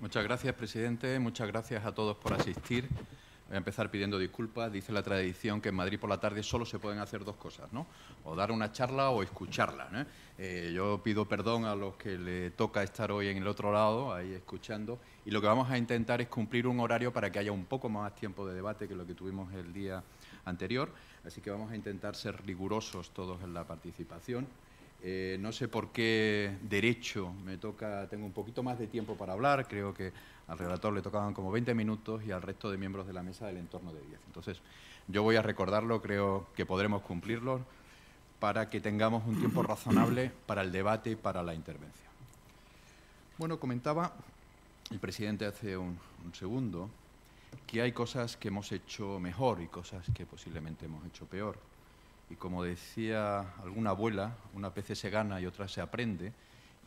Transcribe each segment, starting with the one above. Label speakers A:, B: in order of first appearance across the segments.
A: Muchas gracias, presidente. Muchas gracias a todos por asistir. Voy a empezar pidiendo disculpas. Dice la tradición que en Madrid por la tarde solo se pueden hacer dos cosas, ¿no? O dar una charla o escucharla, ¿no? Yo pido perdón a los que le toca estar hoy en el otro lado, ahí escuchando, y lo que vamos a intentar es cumplir un horario para que haya un poco más tiempo de debate que lo que tuvimos el día anterior. Así que vamos a intentar ser rigurosos todos en la participación. No sé por qué derecho me toca, tengo un poquito más de tiempo para hablar, creo que al relator le tocaban como 20 minutos y al resto de miembros de la mesa del entorno de 10. Entonces, yo voy a recordarlo, creo que podremos cumplirlo para que tengamos un tiempo razonable para el debate y para la intervención. Bueno, comentaba el presidente hace un segundo que hay cosas que hemos hecho mejor y cosas que posiblemente hemos hecho peor. Y como decía alguna abuela, unas veces se gana y otras se aprende,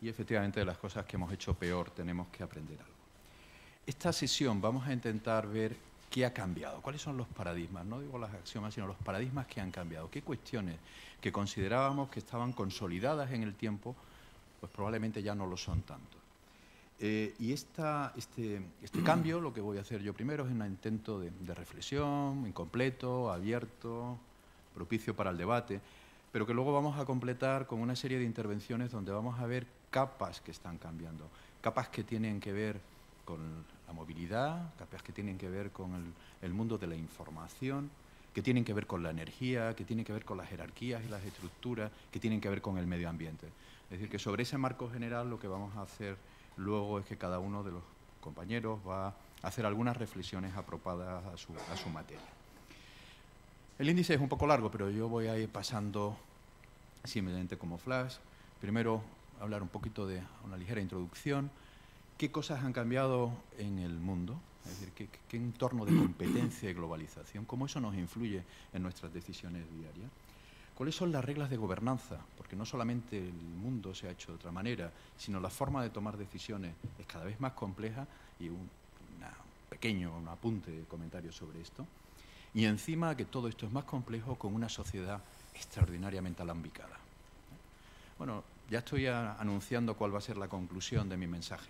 A: y efectivamente de las cosas que hemos hecho peor tenemos que aprender algo. Esta sesión vamos a intentar ver qué ha cambiado, cuáles son los paradigmas, no digo las axiomas, sino los paradigmas que han cambiado, qué cuestiones que considerábamos que estaban consolidadas en el tiempo, pues probablemente ya no lo son tanto. Y este cambio, lo que voy a hacer yo primero es un intento de reflexión, incompleto, abierto, propicio para el debate, pero que luego vamos a completar con una serie de intervenciones donde vamos a ver capas que están cambiando, capas que tienen que ver con la movilidad, capas que tienen que ver con el mundo de la información, que tienen que ver con la energía, que tienen que ver con las jerarquías y las estructuras, que tienen que ver con el medio ambiente. Es decir, que sobre ese marco general lo que vamos a hacer luego es que cada uno de los compañeros va a hacer algunas reflexiones apropiadas a su materia. El índice es un poco largo, pero yo voy a ir pasando simplemente como flash. Primero, hablar un poquito de una ligera introducción. ¿Qué cosas han cambiado en el mundo? Es decir, ¿qué entorno de competencia y globalización? ¿Cómo eso nos influye en nuestras decisiones diarias? ¿Cuáles son las reglas de gobernanza? Porque no solamente el mundo se ha hecho de otra manera, sino la forma de tomar decisiones es cada vez más compleja y un pequeño apunte de comentario sobre esto. Y encima que todo esto es más complejo con una sociedad extraordinariamente alambicada. Bueno, ya estoy anunciando cuál va a ser la conclusión de mi mensaje.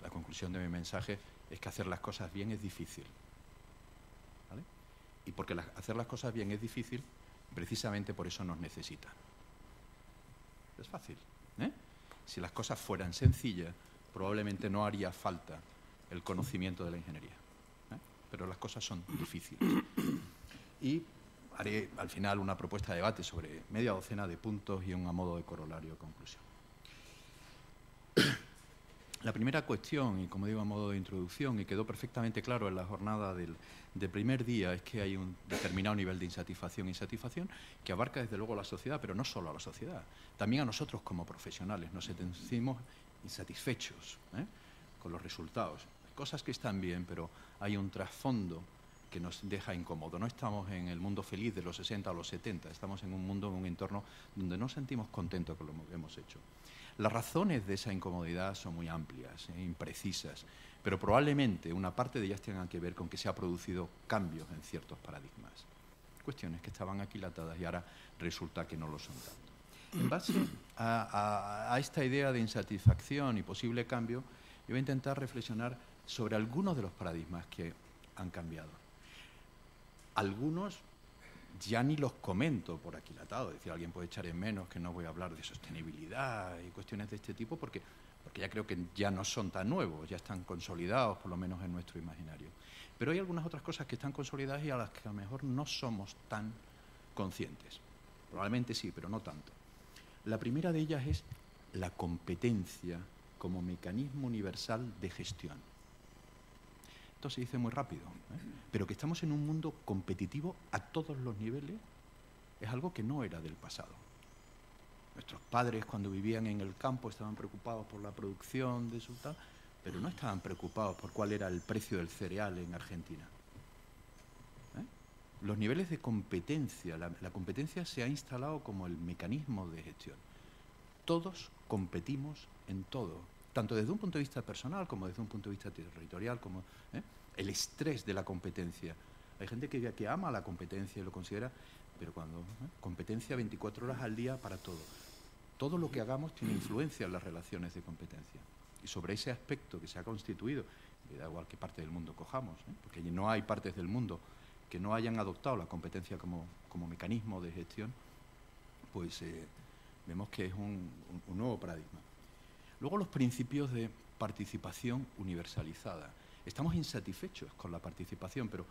A: La conclusión de mi mensaje es que hacer las cosas bien es difícil. ¿Vale? Y porque hacer las cosas bien es difícil, precisamente por eso nos necesitan. Es fácil, ¿eh? Si las cosas fueran sencillas, probablemente no haría falta el conocimiento de la ingeniería. Pero las cosas son difíciles. Y haré al final una propuesta de debate sobre media docena de puntos y un a modo de corolario de conclusión. La primera cuestión, y como digo a modo de introducción, y quedó perfectamente claro en la jornada del primer día, es que hay un determinado nivel de insatisfacción que abarca desde luego a la sociedad, pero no solo a la sociedad, también a nosotros como profesionales. Nos sentimos insatisfechos con los resultados. Cosas que están bien, pero hay un trasfondo que nos deja incómodo. No estamos en el mundo feliz de los 60 o los 70, estamos en un mundo, en un entorno donde no sentimos contentos con lo que hemos hecho. Las razones de esa incomodidad son muy amplias, imprecisas, pero probablemente una parte de ellas tengan que ver con que se han producido cambios en ciertos paradigmas. Cuestiones que estaban aquilatadas y ahora resulta que no lo son tanto. En base a esta idea de insatisfacción y posible cambio, yo voy a intentar reflexionar sobre algunos de los paradigmas que han cambiado. Algunos ya ni los comento por aquilatado, es decir, alguien puede echar en menos que no voy a hablar de sostenibilidad y cuestiones de este tipo porque ya creo que ya no son tan nuevos, ya están consolidados por lo menos en nuestro imaginario. Pero hay algunas otras cosas que están consolidadas y a las que a lo mejor no somos tan conscientes. Probablemente sí, pero no tanto. La primera de ellas es la competencia como mecanismo universal de gestión. Esto se dice muy rápido, pero que estamos en un mundo competitivo a todos los niveles es algo que no era del pasado. Nuestros padres cuando vivían en el campo estaban preocupados por la producción de su tal, pero no estaban preocupados por cuál era el precio del cereal en Argentina. Los niveles de competencia, la competencia se ha instalado como el mecanismo de gestión. Todos competimos en todo, tanto desde un punto de vista personal como desde un punto de vista territorial, como el estrés de la competencia. Hay gente que ama la competencia y lo considera, pero cuando competencia 24 horas al día para todo. Todo lo que hagamos tiene influencia en las relaciones de competencia. Y sobre ese aspecto que se ha constituido, me da igual qué parte del mundo cojamos, porque no hay partes del mundo que no hayan adoptado la competencia como mecanismo de gestión, pues vemos que es un nuevo paradigma. Luego los principios de participación universalizada. Estamos insatisfechos con la participación, pero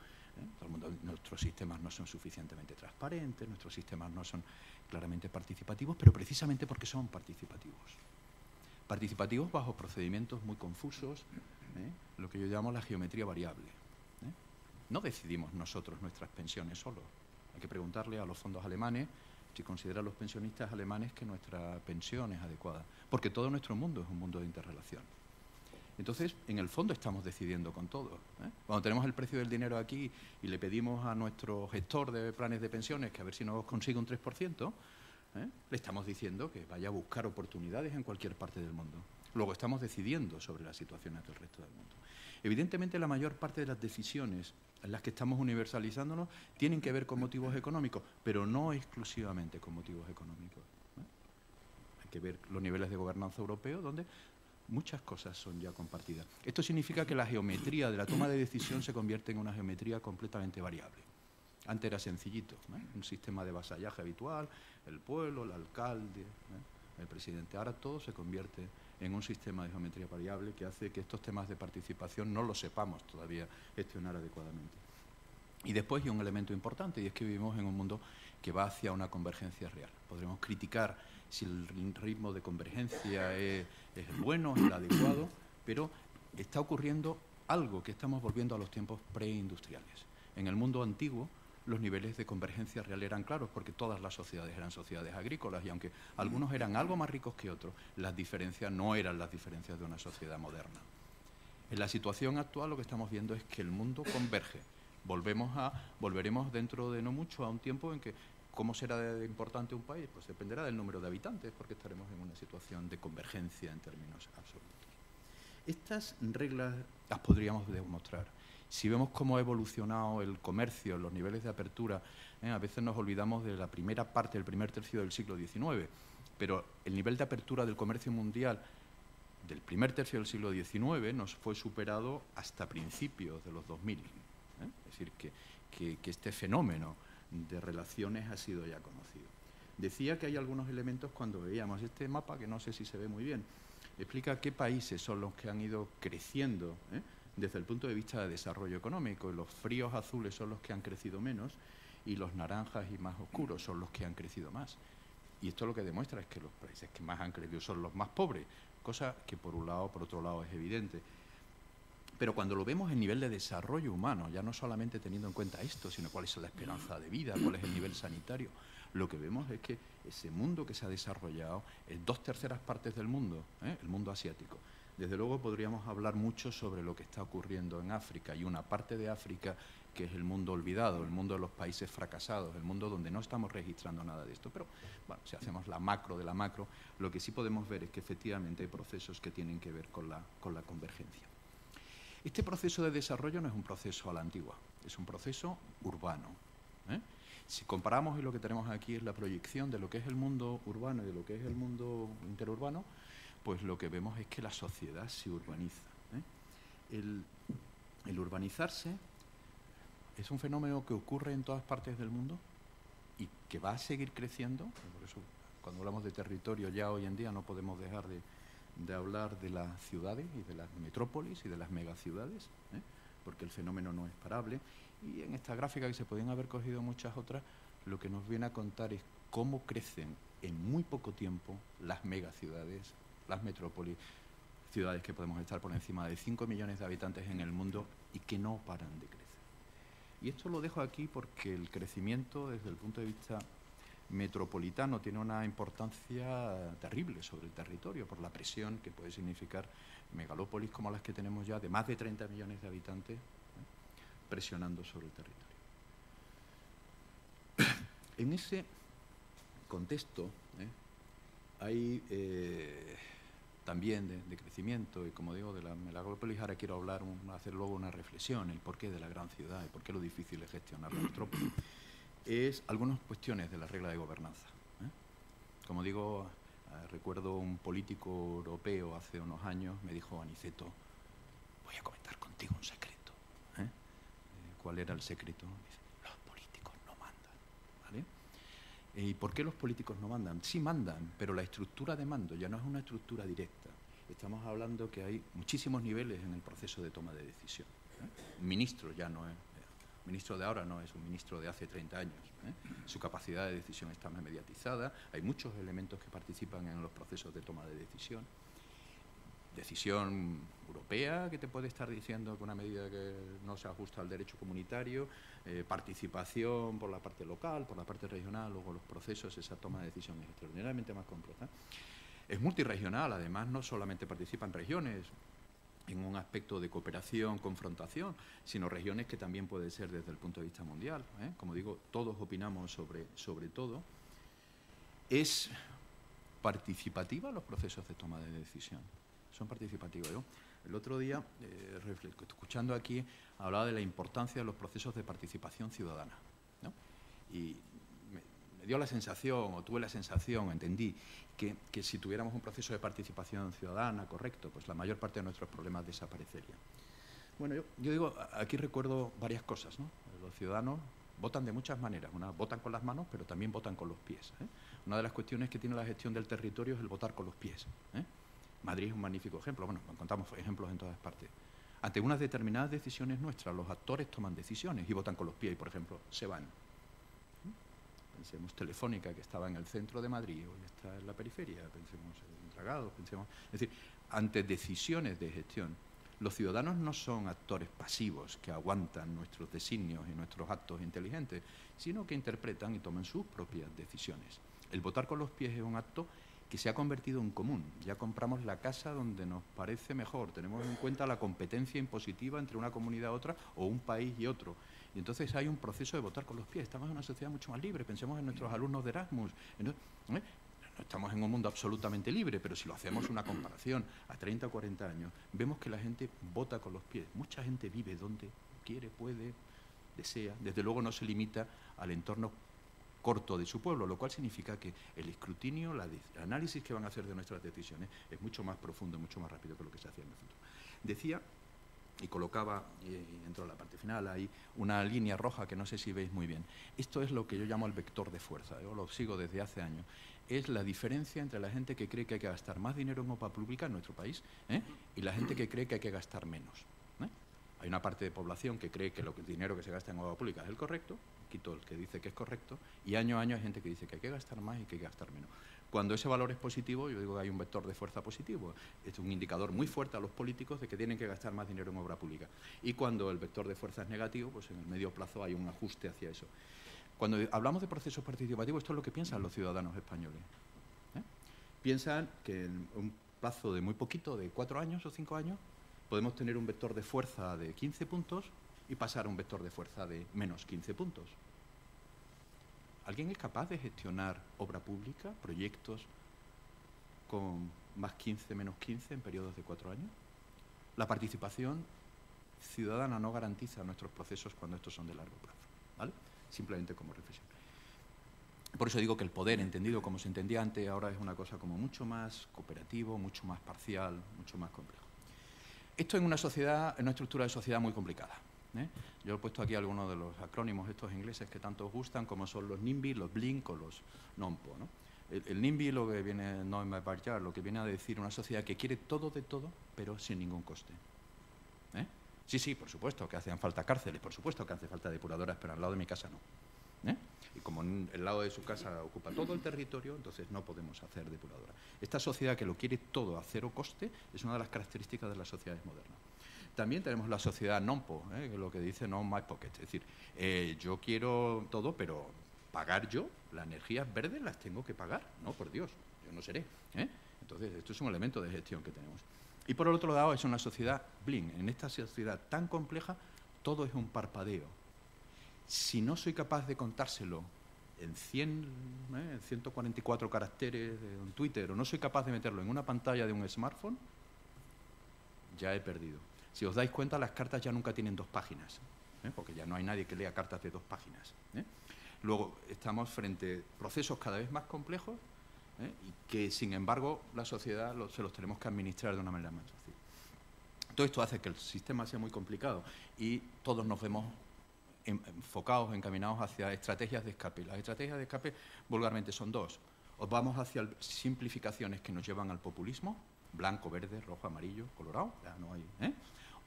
A: nuestros sistemas no son suficientemente transparentes, nuestros sistemas no son claramente participativos, pero precisamente porque son participativos. Participativos bajo procedimientos muy confusos, lo que yo llamo la geometría variable. No decidimos nosotros nuestras pensiones solos. Hay que preguntarle a los fondos alemanes si consideran los pensionistas alemanes que nuestra pensión es adecuada, porque todo nuestro mundo es un mundo de interrelación. Entonces, en el fondo estamos decidiendo con todo. Cuando tenemos el precio del dinero aquí y le pedimos a nuestro gestor de planes de pensiones que a ver si nos consigue un 3%, le estamos diciendo que vaya a buscar oportunidades en cualquier parte del mundo. Luego estamos decidiendo sobre las situaciones del resto del mundo. Evidentemente, la mayor parte de las decisiones en las que estamos universalizándonos tienen que ver con motivos económicos, pero no exclusivamente con motivos económicos. Hay que ver los niveles de gobernanza europeo, donde muchas cosas son ya compartidas. Esto significa que la geometría de la toma de decisión se convierte en una geometría completamente variable. Antes era sencillito, un sistema de vasallaje habitual, el pueblo, el alcalde, el presidente. Ahora todo se convierte en un sistema de geometría variable que hace que estos temas de participación no los sepamos todavía gestionar adecuadamente. Y después hay un elemento importante, y es que vivimos en un mundo que va hacia una convergencia real. Podremos criticar si el ritmo de convergencia es el bueno, es el adecuado, pero está ocurriendo algo que estamos volviendo a los tiempos preindustriales. En el mundo antiguo, los niveles de convergencia real eran claros porque todas las sociedades eran sociedades agrícolas y aunque algunos eran algo más ricos que otros, las diferencias no eran las diferencias de una sociedad moderna. En la situación actual lo que estamos viendo es que el mundo converge. Volveremos dentro de no mucho a un tiempo en que ¿cómo será importante un país? Pues dependerá del número de habitantes porque estaremos en una situación de convergencia en términos absolutos. Estas reglas las podríamos demostrar. Si vemos cómo ha evolucionado el comercio, los niveles de apertura, a veces nos olvidamos de la primera parte, el primer tercio del siglo XIX, pero el nivel de apertura del comercio mundial del primer tercio del siglo XIX nos fue superado hasta principios de los 2000. Es decir, que este fenómeno de relaciones ha sido ya conocido. Decía que hay algunos elementos cuando veíamos este mapa, que no sé si se ve muy bien, explica qué países son los que han ido creciendo desde el punto de vista de desarrollo económico. Los fríos azules son los que han crecido menos y los naranjas y más oscuros son los que han crecido más. Y esto lo que demuestra es que los países que más han crecido son los más pobres, cosa que por otro lado es evidente. Pero cuando lo vemos en nivel de desarrollo humano, ya no solamente teniendo en cuenta esto, sino cuál es la esperanza de vida, cuál es el nivel sanitario, lo que vemos es que ese mundo que se ha desarrollado es 2/3 partes del mundo, el mundo asiático. Desde luego podríamos hablar mucho sobre lo que está ocurriendo en África y una parte de África que es el mundo olvidado, el mundo de los países fracasados, el mundo donde no estamos registrando nada de esto. Pero, bueno, si hacemos la macro de la macro, lo que sí podemos ver es que efectivamente hay procesos que tienen que ver con la convergencia. Este proceso de desarrollo no es un proceso a la antigua, es un proceso urbano. Si comparamos, y lo que tenemos aquí es la proyección de lo que es el mundo urbano y de lo que es el mundo interurbano, pues lo que vemos es que la sociedad se urbaniza. El urbanizarse es un fenómeno que ocurre en todas partes del mundo y que va a seguir creciendo. Por eso, cuando hablamos de territorio, ya hoy en día no podemos dejar de hablar de las ciudades y de las metrópolis y de las megaciudades, porque el fenómeno no es parable. Y en esta gráfica, que se podían haber cogido muchas otras, lo que nos viene a contar es cómo crecen en muy poco tiempo las megaciudades, las metrópolis, ciudades que podemos estar por encima de 5 millones de habitantes en el mundo y que no paran de crecer. Y esto lo dejo aquí porque el crecimiento desde el punto de vista metropolitano tiene una importancia terrible sobre el territorio por la presión que puede significar megalópolis como las que tenemos ya de más de 30 millones de habitantes presionando sobre el territorio. En ese contexto hay también de crecimiento y, como digo, de la megalópolis. Ahora quiero hacer luego una reflexión, el porqué de la gran ciudad y por qué lo difícil es gestionar la metrópoli. Es algunas cuestiones de la regla de gobernanza. Como digo, Recuerdo un político europeo hace unos años me dijo: Aniceto, voy a comentar contigo un secreto. ¿Cuál era el secreto? Dice: los políticos no mandan. ¿Vale? ¿Y por qué los políticos no mandan? Sí mandan, pero la estructura de mando ya no es una estructura directa. Estamos hablando que hay muchísimos niveles en el proceso de toma de decisión. Un ministro ya no es, el ministro de ahora no es un ministro de hace 30 años. Su capacidad de decisión está más mediatizada, hay muchos elementos que participan en los procesos de toma de decisión. Decisión europea, que te puede estar diciendo que una medida que no se ajusta al derecho comunitario, participación por la parte local, por la parte regional, luego los procesos, esa toma de decisión es extraordinariamente más compleja. Es multirregional, además no solamente participan regiones en un aspecto de cooperación, confrontación, sino regiones que también puede ser desde el punto de vista mundial. Como digo, todos opinamos sobre todo. ¿Es participativa los procesos de toma de decisión? Son participativos. Yo, el otro día, escuchando aquí, hablaba de la importancia de los procesos de participación ciudadana, ¿no? Y me dio la sensación, o tuve la sensación, entendí, que si tuviéramos un proceso de participación ciudadana correcto, pues la mayor parte de nuestros problemas desaparecerían. Bueno, yo digo, aquí recuerdo varias cosas, ¿no? Los ciudadanos votan de muchas maneras. Votan con las manos, pero también votan con los pies. Una de las cuestiones que tiene la gestión del territorio es el votar con los pies. Madrid es un magnífico ejemplo. Bueno, encontramos ejemplos en todas partes. Ante unas determinadas decisiones nuestras, los actores toman decisiones y votan con los pies y, por ejemplo, se van. Pensemos Telefónica, que estaba en el centro de Madrid, hoy está en la periferia. Pensemos en Dragados, pensemos... Es decir, ante decisiones de gestión, los ciudadanos no son actores pasivos que aguantan nuestros designios y nuestros actos inteligentes, sino que interpretan y toman sus propias decisiones. El votar con los pies es un acto que se ha convertido en común. Ya compramos la casa donde nos parece mejor, tenemos en cuenta la competencia impositiva entre una comunidad y otra, o un país y otro. Y entonces hay un proceso de votar con los pies. Estamos en una sociedad mucho más libre. Pensemos en nuestros alumnos de Erasmus. No estamos en un mundo absolutamente libre, pero si lo hacemos una comparación a 30 o 40 años, vemos que la gente vota con los pies. Mucha gente vive donde quiere, puede, desea. Desde luego no se limita al entorno corto de su pueblo, lo cual significa que el escrutinio, el análisis que van a hacer de nuestras decisiones es mucho más profundo, mucho más rápido que lo que se hacía en el futuro. Decía, y colocaba, y entró a la parte final, ahí una línea roja que no sé si veis muy bien. Esto es lo que yo llamo el vector de fuerza, yo lo sigo desde hace años. Es la diferencia entre la gente que cree que hay que gastar más dinero en obra pública en nuestro país y la gente que cree que hay que gastar menos. Hay una parte de población que cree que el dinero que se gasta en obra pública es el correcto, quito el que dice que es correcto, y año a año hay gente que dice que hay que gastar más y que hay que gastar menos. Cuando ese valor es positivo, yo digo que hay un vector de fuerza positivo. Es un indicador muy fuerte a los políticos de que tienen que gastar más dinero en obra pública. Y cuando el vector de fuerza es negativo, pues en el medio plazo hay un ajuste hacia eso. Cuando hablamos de procesos participativos, esto es lo que piensan los ciudadanos españoles. Piensan que en un plazo de muy poquito, de 4 años o 5 años, podemos tener un vector de fuerza de 15 puntos y pasar a un vector de fuerza de menos 15 puntos. ¿Alguien es capaz de gestionar obra pública, proyectos con más 15, menos 15 en periodos de 4 años? La participación ciudadana no garantiza nuestros procesos cuando estos son de largo plazo, ¿vale? Simplemente como reflexión. Por eso digo que el poder, entendido como se entendía antes, ahora es una cosa como mucho más cooperativo, mucho más parcial, mucho más complejo. Esto en una sociedad, en una estructura de sociedad muy complicada. Yo he puesto aquí algunos de los acrónimos estos ingleses que tanto os gustan, como son los NIMBY, los BLINK o los NOMPO, ¿no? El NIMBY, lo que viene, no en my backyard, lo que viene a decir una sociedad que quiere todo de todo, pero sin ningún coste. Sí, por supuesto que hacen falta cárceles, por supuesto que hace falta depuradoras, pero al lado de mi casa no. Y como el lado de su casa ocupa todo el territorio, entonces no podemos hacer depuradora. Esta sociedad que lo quiere todo a cero coste es una de las características de las sociedades modernas. También tenemos la sociedad NOMPO, que es lo que dice no my pocket, es decir, yo quiero todo, pero pagar yo, las energías verdes las tengo que pagar, no, por Dios, yo no seré. Entonces, esto es un elemento de gestión que tenemos. Y por el otro lado, es una sociedad bling. En esta sociedad tan compleja, todo es un parpadeo. Si no soy capaz de contárselo en 144 caracteres de un Twitter, o no soy capaz de meterlo en una pantalla de un smartphone, ya he perdido. Si os dais cuenta, las cartas ya nunca tienen 2 páginas, porque ya no hay nadie que lea cartas de 2 páginas. Luego, estamos frente a procesos cada vez más complejos y que, sin embargo, la sociedad se los tenemos que administrar de una manera más fácil. Todo esto hace que el sistema sea muy complicado y todos nos vemos enfocados, encaminados hacia estrategias de escape. Las estrategias de escape vulgarmente son dos. O vamos hacia simplificaciones que nos llevan al populismo, blanco, verde, rojo, amarillo, colorado, ya no hay,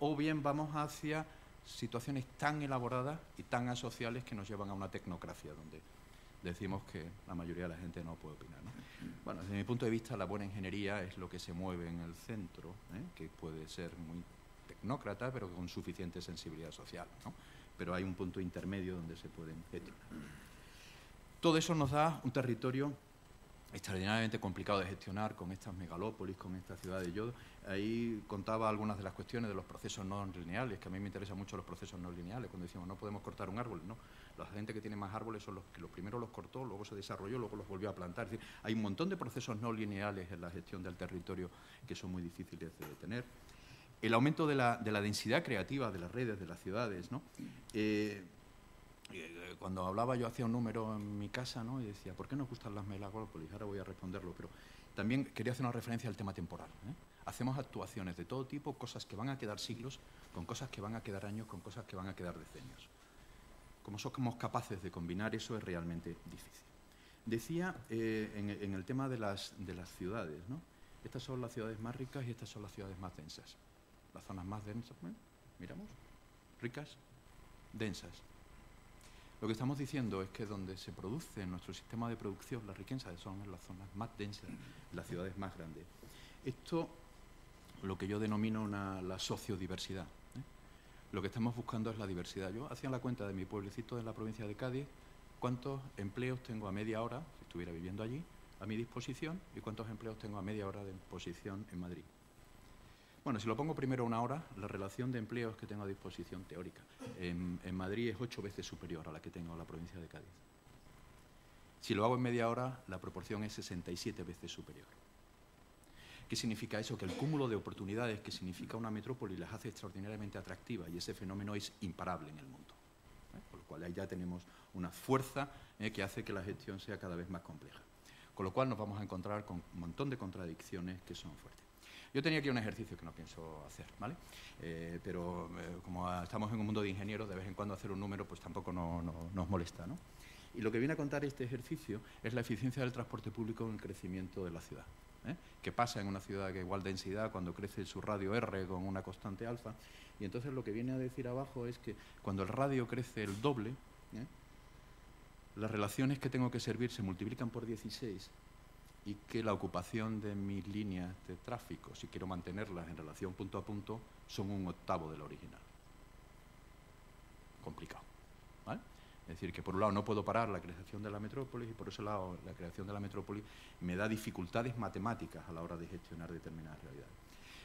A: o bien vamos hacia situaciones tan elaboradas y tan asociales que nos llevan a una tecnocracia, donde decimos que la mayoría de la gente no puede opinar, ¿no? Bueno, desde mi punto de vista, la buena ingeniería es lo que se mueve en el centro, que puede ser muy tecnócrata, pero con suficiente sensibilidad social, ¿no? Pero hay un punto intermedio donde se pueden gestionar. Todo eso nos da un territorio extraordinariamente complicado de gestionar con estas megalópolis, con estas ciudades. Yo ahí contaba algunas de las cuestiones de los procesos no lineales, que a mí me interesan mucho los procesos no lineales, cuando decimos no podemos cortar un árbol, no. La gente que tiene más árboles son los que los primeros los cortó, luego se desarrolló, luego los volvió a plantar. Es decir, hay un montón de procesos no lineales en la gestión del territorio que son muy difíciles de detener. El aumento de la densidad creativa de las redes, de las ciudades, ¿no? Cuando hablaba yo hacía un número en mi casa, ¿no? Y decía, ¿por qué nos gustan las megalópolis? Ahora voy a responderlo, pero también quería hacer una referencia al tema temporal, Hacemos actuaciones de todo tipo, cosas que van a quedar siglos, con cosas que van a quedar años, con cosas que van a quedar decenios. Como somos capaces de combinar eso es realmente difícil. Decía en el tema de las ciudades, ¿no? Estas son las ciudades más ricas y estas son las ciudades más densas. Las zonas más densas, miramos, ricas, densas. Lo que estamos diciendo es que donde se produce en nuestro sistema de producción la riqueza son en las zonas más densas, en las ciudades más grandes. Esto, lo que yo denomino la sociodiversidad. Lo que estamos buscando es la diversidad. Yo hacía la cuenta de mi pueblecito en la provincia de Cádiz, cuántos empleos tengo a media hora, si estuviera viviendo allí, a mi disposición, y cuántos empleos tengo a media hora de posición en Madrid. Bueno, si lo pongo primero a una hora, la relación de empleos que tengo a disposición teórica en Madrid es 8 veces superior a la que tengo en la provincia de Cádiz. Si lo hago en media hora, la proporción es 67 veces superior. ¿Qué significa eso? Que el cúmulo de oportunidades que significa una metrópoli las hace extraordinariamente atractivas y ese fenómeno es imparable en el mundo. Con lo cual ahí ya tenemos una fuerza que hace que la gestión sea cada vez más compleja. Con lo cual nos vamos a encontrar con un montón de contradicciones que son fuertes. Yo tenía aquí un ejercicio que no pienso hacer, ¿vale? Pero como estamos en un mundo de ingenieros, de vez en cuando hacer un número pues tampoco nos molesta, ¿no? Y lo que viene a contar este ejercicio es la eficiencia del transporte público en el crecimiento de la ciudad. ¿Qué pasa en una ciudad que igual densidad cuando crece su radio R con una constante alfa? Y entonces lo que viene a decir abajo es que cuando el radio crece el doble, las relaciones que tengo que servir se multiplican por 16 y que la ocupación de mis líneas de tráfico, si quiero mantenerlas en relación punto a punto, son 1/8 de la original. Complicado, ¿vale? Es decir, que por un lado no puedo parar la creación de la metrópolis y por ese lado la creación de la metrópolis me da dificultades matemáticas a la hora de gestionar determinadas realidades.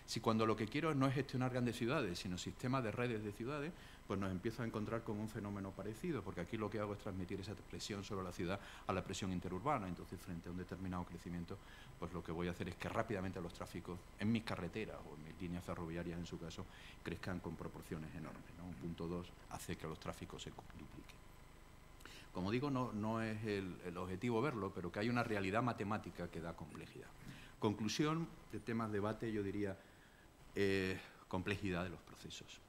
A: Si cuando lo que quiero no es gestionar grandes ciudades, sino sistemas de redes de ciudades, pues nos empiezo a encontrar con un fenómeno parecido, porque aquí lo que hago es transmitir esa presión sobre la ciudad a la presión interurbana. Entonces, frente a un determinado crecimiento, pues lo que voy a hacer es que rápidamente los tráficos en mis carreteras o en mis líneas ferroviarias, en su caso, crezcan con proporciones enormes, ¿no? Un punto 2 hace que los tráficos se dupliquen. Como digo, no es el objetivo verlo, pero que hay una realidad matemática que da complejidad. Conclusión de temas de debate, yo diría, complejidad de los procesos.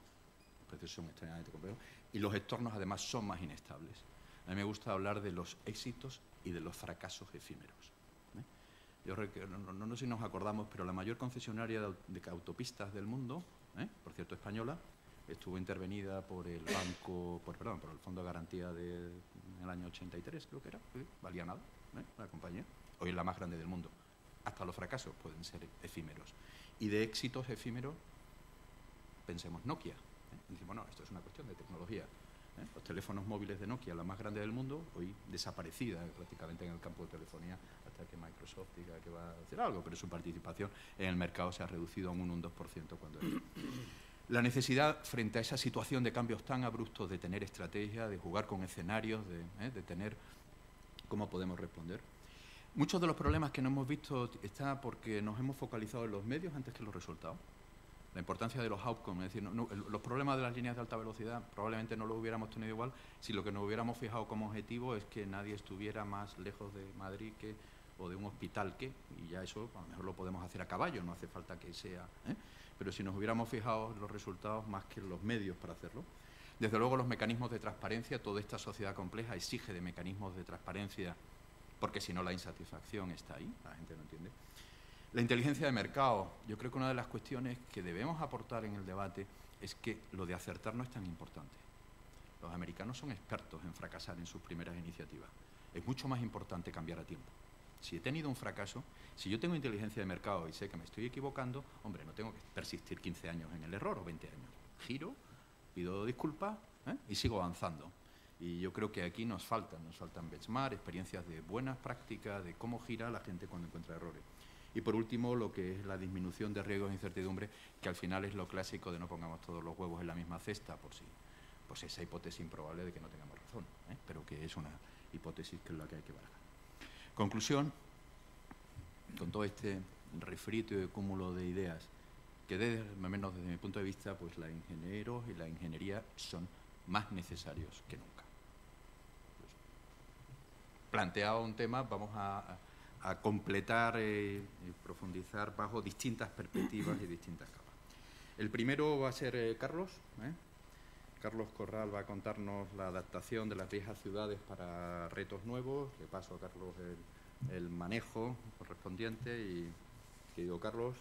A: Los procesos son extremadamente complejos y los entornos además son más inestables. A mí me gusta hablar de los éxitos y de los fracasos efímeros. Yo no sé si nos acordamos, pero la mayor concesionaria de autopistas del mundo, por cierto española, estuvo intervenida por el por el Fondo de Garantía en el año 83, creo que era, valía nada, la compañía. Hoy es la más grande del mundo. Hasta los fracasos pueden ser efímeros. Y de éxitos efímeros, pensemos Nokia. Decimos, no, esto es una cuestión de tecnología. Los teléfonos móviles de Nokia, la más grande del mundo, hoy desaparecida prácticamente en el campo de telefonía hasta que Microsoft diga que va a hacer algo, pero su participación en el mercado se ha reducido a un 2% cuando es. La necesidad, frente a esa situación de cambios tan abruptos, de tener estrategia, de jugar con escenarios, de tener cómo podemos responder. Muchos de los problemas que no hemos visto está porque nos hemos focalizado en los medios antes que en los resultados. La importancia de los outcomes, es decir, los problemas de las líneas de alta velocidad probablemente no los hubiéramos tenido igual si lo que nos hubiéramos fijado como objetivo es que nadie estuviera más lejos de Madrid que o de un hospital qué, y ya eso a lo mejor lo podemos hacer a caballo, no hace falta que sea, pero si nos hubiéramos fijado en los resultados más que en los medios para hacerlo. Desde luego los mecanismos de transparencia, toda esta sociedad compleja exige de mecanismos de transparencia, porque si no la insatisfacción está ahí, la gente no entiende. La inteligencia de mercado, yo creo que una de las cuestiones que debemos aportar en el debate es que lo de acertar no es tan importante. Los americanos son expertos en fracasar en sus primeras iniciativas. Es mucho más importante cambiar a tiempo. Si he tenido un fracaso, si yo tengo inteligencia de mercado y sé que me estoy equivocando, hombre, no tengo que persistir 15 años en el error o 20 años. Giro, pido disculpas y sigo avanzando. Y yo creo que aquí nos faltan benchmark, experiencias de buenas prácticas, de cómo gira la gente cuando encuentra errores. Y por último, lo que es la disminución de riesgos e incertidumbre, que al final es lo clásico de no pongamos todos los huevos en la misma cesta, por si pues esa hipótesis improbable de que no tengamos razón, pero que es una hipótesis que es la que hay que barajar. Conclusión, con todo este refrito y cúmulo de ideas, que menos desde mi punto de vista, pues los ingenieros y la ingeniería son más necesarios que nunca. Pues, planteado un tema, vamos a completar y profundizar bajo distintas perspectivas y distintas capas. El primero va a ser Carlos. Carlos Corral va a contarnos la adaptación de las viejas ciudades para retos nuevos. Le paso a Carlos el manejo correspondiente y, querido Carlos.